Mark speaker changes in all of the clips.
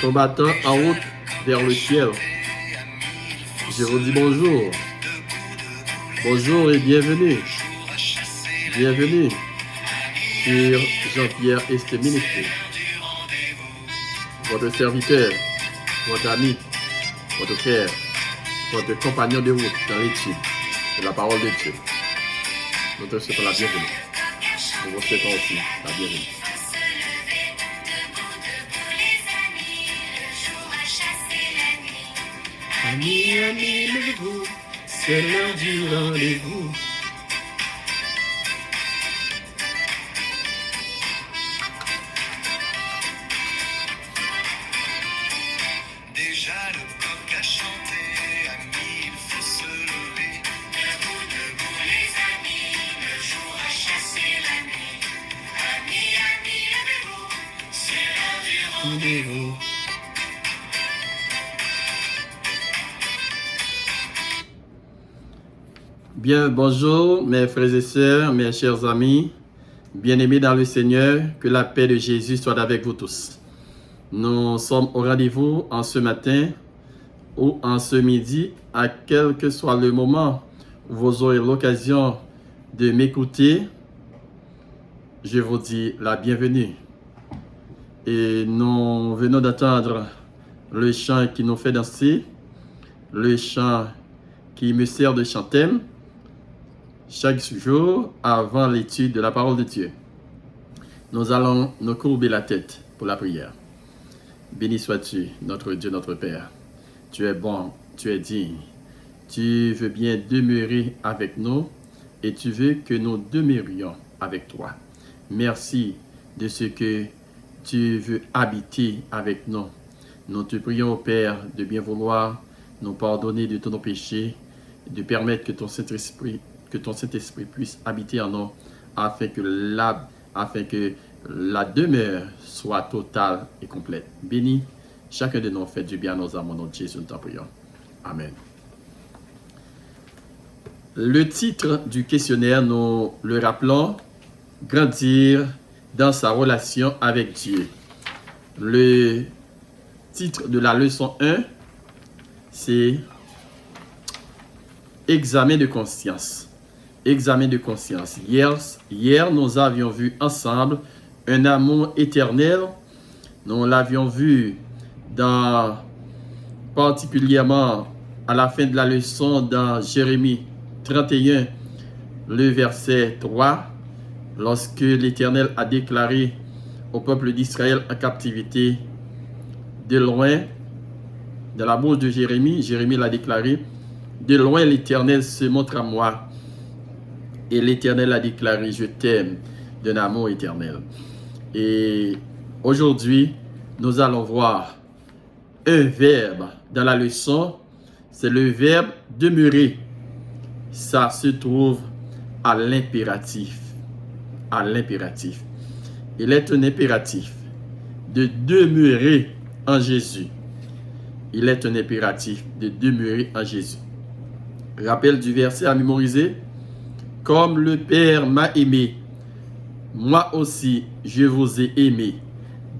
Speaker 1: Combattant en route vers le ciel. Je vous dis bonjour. Bonjour et bienvenue. Bienvenue sur Jean-Pierre Este Ministry. Votre serviteur, votre ami, votre frère, votre compagnon de route dans l'étude de la parole de Dieu. Nous te souhaitons la bienvenue. Nous vous souhaitons aussi la bienvenue. Amis, amis, levez-vous, c'est l'heure du rendez-vous.
Speaker 2: Déjà le coq a chanté, amis, il faut se lever. Debout, debout, les amis, le jour a chassé la nuit. Amis, amis, levez-vous, c'est l'heure du rendez-vous.
Speaker 1: Bien, bonjour mes frères et sœurs, mes chers amis, bien-aimés dans le Seigneur, que la paix de Jésus soit avec vous tous. Nous sommes au rendez-vous en ce matin ou en ce midi, à quel que soit le moment où vous aurez l'occasion de m'écouter. Je vous dis la bienvenue. Et nous venons d'entendre le chant qui nous fait danser, le chant qui me sert de chantème chaque jour avant l'étude de la parole de Dieu. Nous allons nous courber la tête pour la prière. Béni sois-tu, notre Dieu, notre Père. Tu es bon, tu es digne. Tu veux bien demeurer avec nous et tu veux que nous demeurions avec toi. Merci de ce que tu veux habiter avec nous. Nous te prions, Père, de bien vouloir nous pardonner de tous nos péchés, de permettre que ton Saint-Esprit puisse habiter en nous, afin que la demeure soit totale et complète. Bénis chacun de nous, fait du bien à nos âmes, au nom de Jésus, nous t'en prions. Amen. Le titre du questionnaire, nous le rappelons, grandir dans sa relation avec Dieu. Le titre de la leçon 1, c'est examen de conscience. Examen de conscience. Hier, nous avions vu ensemble un amour éternel. Nous l'avions vu particulièrement à la fin de la leçon dans Jérémie 31, le verset 3, lorsque l'Éternel a déclaré au peuple d'Israël en captivité, de loin, dans la bouche de Jérémie, Jérémie l'a déclaré, de loin l'Éternel se montre à moi. Et l'Éternel a déclaré, je t'aime d'un amour éternel. Et aujourd'hui, nous allons voir un verbe dans la leçon. C'est le verbe demeurer. Ça se trouve à l'impératif. À l'impératif. Il est un impératif de demeurer en Jésus. Il est un impératif de demeurer en Jésus. Rappel du verset à mémoriser. Comme le Père m'a aimé, moi aussi je vous ai aimé.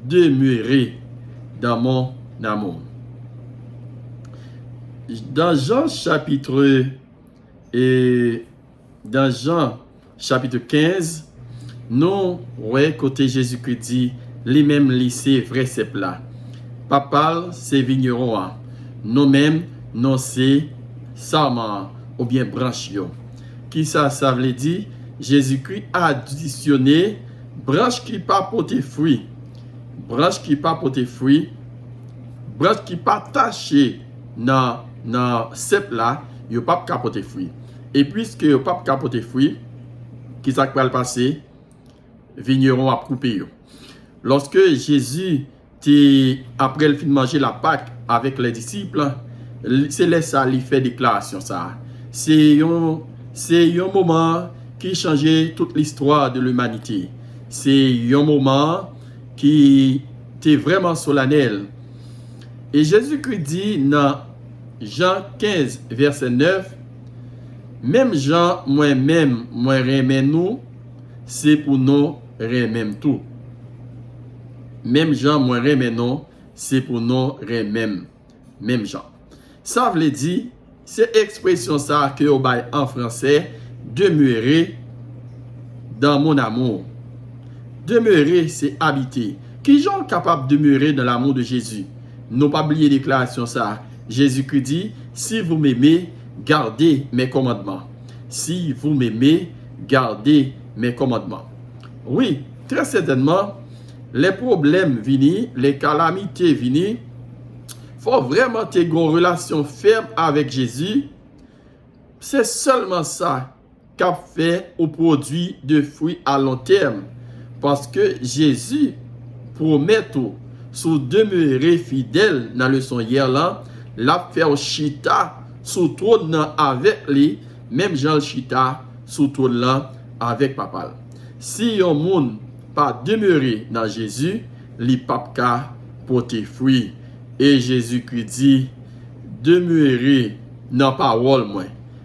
Speaker 1: Demeurez dans mon amour. Dans Jean chapitre 15, nous voyons côté Jésus-Christ dit, les mêmes lycées vrais c'est plat. Papa, c'est vigneron. Nous-mêmes, nous c'est sarment ou bien branchion. Qui ça veut dire? Jésus-Christ a additionné branche qui pas porter fruit, branche qui pas porter fruit, branche qui pas taché dans cep là, yo pas porter fruit. Et puisque yo pas porter fruit, qui ça va le passer? Vigneron a coupé yo. Lorsque Jésus après le fin de manger la Pâque avec les disciples, c'est là ça lui fait déclaration ça. C'est un moment qui changeait toute l'histoire de l'humanité. C'est un moment qui était vraiment solennel. Et Jésus-Christ dit dans Jean 15, verset 9, même Jean, moi-même, moi remène nous, c'est pour nous remène tout. Même Jean, moi remène nous, c'est pour nous même gens. Ça veut dire, c'est expression ça que on bail en français, demeurer dans mon amour. Demeurer, c'est habiter. Qui sont capables de demeurer dans l'amour de Jésus? Nous pas oublier déclaration ça. Jésus-Christ dit, si vous m'aimez, gardez mes commandements. Si vous m'aimez, gardez mes commandements. Oui, très certainement, les problèmes viennent, les calamités viennent. Il faut vraiment avoir une relation ferme avec Jésus. C'est seulement ça qu'a fait au produit de fruits à long terme. Parce que Jésus promet tout. Sous demeurer fidèle dans le son hier là, la faire chita sous trône avec lui, même Jean chita sous trône là avec papa. Si un monde pas demeurer dans Jésus, li pas ka porter fruit. Et Jésus-Christ dit, demeurer dans parole moi.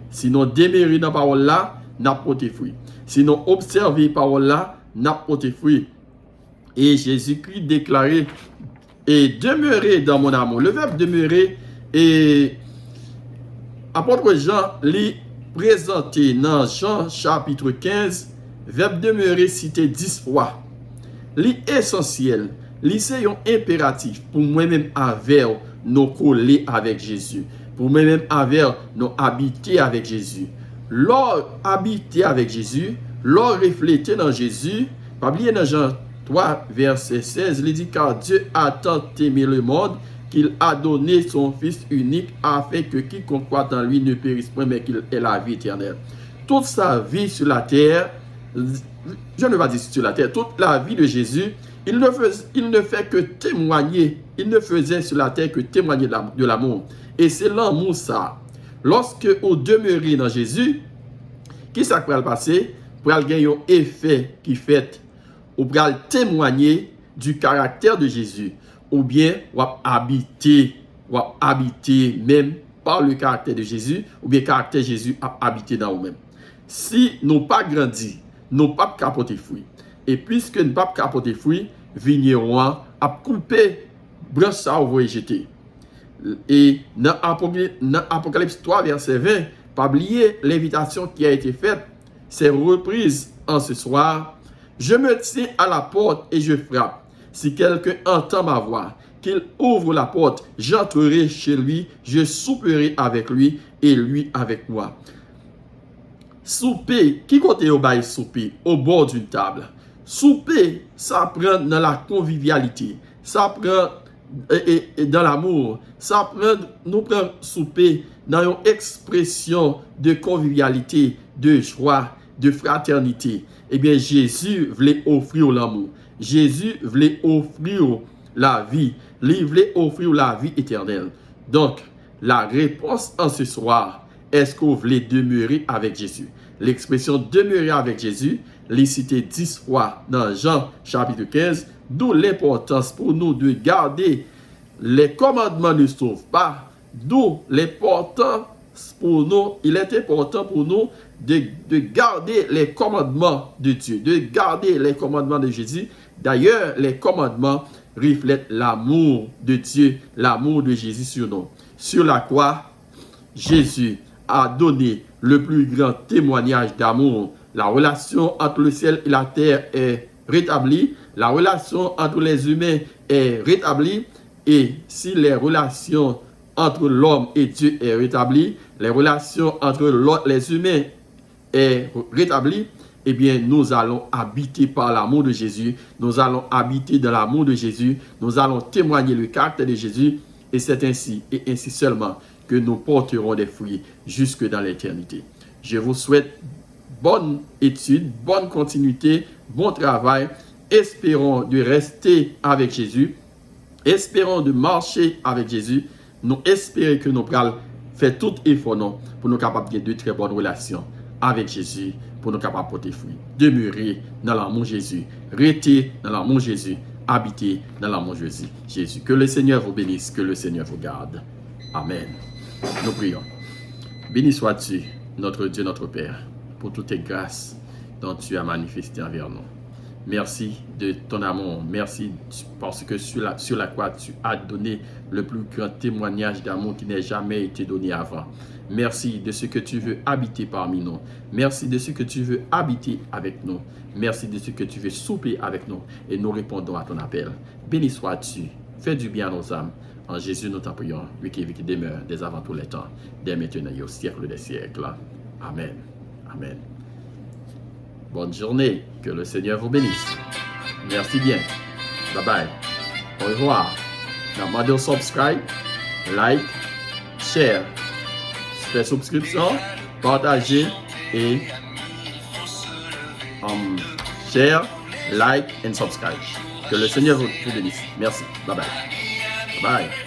Speaker 1: Sinon demeurer dans parole là, n'a porter fruit. Sinon observer parole là, n'a porter fruit. Et Jésus-Christ déclarait, et demeurer dans mon amour. Le verbe demeurer, et apôtre Jean lui présenté dans Jean chapitre 15, verbe demeurer cité 10 fois. L'essentiel, c'est un impératif pour moi-même avec nous coller avec Jésus. Pour moi-même avec nous habiter avec Jésus. Lors habiter avec Jésus, lors refléter dans Jésus, pas oublier dans Jean 3, verset 16, il dit car Dieu a tant aimé le monde qu'il a donné son Fils unique afin que quiconque croit en lui ne périsse point mais qu'il ait la vie éternelle. Toute sa vie sur la terre, je ne vais pas dire sur la terre, toute la vie de Jésus, il ne fait que témoigner, il ne faisait sur la terre que témoigner de l'amour. Et c'est l'amour ça. Lorsque vous demeurez dans Jésus, qui ça va le passer? Pour gagner un effet qui fait, ou pour témoigner du caractère de Jésus, ou bien ou habiter même par le caractère de Jésus, ou bien le caractère de Jésus a habité dans vous-même. Si nous pas grandi, nous pas capoter fruit. Et puisque nous pas capoter fruit, vigneron a coupé branche ça vous jeter. Et dans Apocalypse 3 verset 20, pas oublier l'invitation qui a été faite, c'est reprise en ce soir. Je me tiens à la porte et je frappe. Si quelqu'un entend ma voix, qu'il ouvre la porte, j'entrerai chez lui, je souperai avec lui et lui avec moi. Souper, qui côté au bail souper? Au bord d'une table. Souper, ça prend dans la convivialité, ça prend dans l'amour, ça prend, nous prend souper dans une expression de convivialité, de joie, de fraternité. Eh bien, Jésus voulait offrir l'amour. Jésus voulait offrir la vie. Il voulait offrir la vie éternelle. Donc, la réponse en ce soir, est-ce que vous voulez demeurer avec Jésus? L'expression demeurer avec Jésus, les cité 10 fois dans Jean chapitre 15, d'où l'importance pour nous de garder les commandements ne sauvent pas, d'où l'importance pour nous, il est important pour nous de garder les commandements de Dieu, de garder les commandements de Jésus. D'ailleurs, les commandements reflètent l'amour de Dieu, l'amour de Jésus sur nous. Sur la croix, Jésus a donné le plus grand témoignage d'amour. La relation entre le ciel et la terre est rétablie. La relation entre les humains est rétablie. Et si les relations entre l'homme et Dieu est rétablie, les relations entre les humains est rétablie, eh bien, nous allons habiter par l'amour de Jésus. Nous allons habiter dans l'amour de Jésus. Nous allons témoigner le caractère de Jésus. Et c'est ainsi, et ainsi seulement, que nous porterons des fruits jusque dans l'éternité. Je vous souhaite bonne étude, bonne continuité, bon travail. Espérons de rester avec Jésus. Espérons de marcher avec Jésus. Nous espérons que nous pourrons faire tout effort pour nous capables de très bonnes relations avec Jésus, pour nous capables de porter fruit. Demeurer dans l'amour de Jésus. Rester dans l'amour de Jésus. Habiter dans l'amour de Jésus. Que le Seigneur vous bénisse, que le Seigneur vous garde. Amen. Nous prions. Béni sois-tu, notre Dieu, notre Père, pour toutes tes grâces dont tu as manifestées envers nous. Merci de ton amour. Merci parce que sur la croix, tu as donné le plus grand témoignage d'amour qui n'ait jamais été donné avant. Merci de ce que tu veux habiter parmi nous. Merci de ce que tu veux habiter avec nous. Merci de ce que tu veux souper avec nous. Et nous répondons à ton appel. Béni sois-tu. Fais du bien à nos âmes. En Jésus, nous t'en prions, lui qui demeure dès avant tous les temps, dès maintenant et au siècle des siècles. Amen. Amen. Bonne journée. Que le Seigneur vous bénisse. Merci bien. Bye bye. Au revoir. Now, subscribe, like, share. Faites subscription, partagez et share, like and subscribe. Que le Seigneur vous bénisse. Merci. Bye bye. Bye.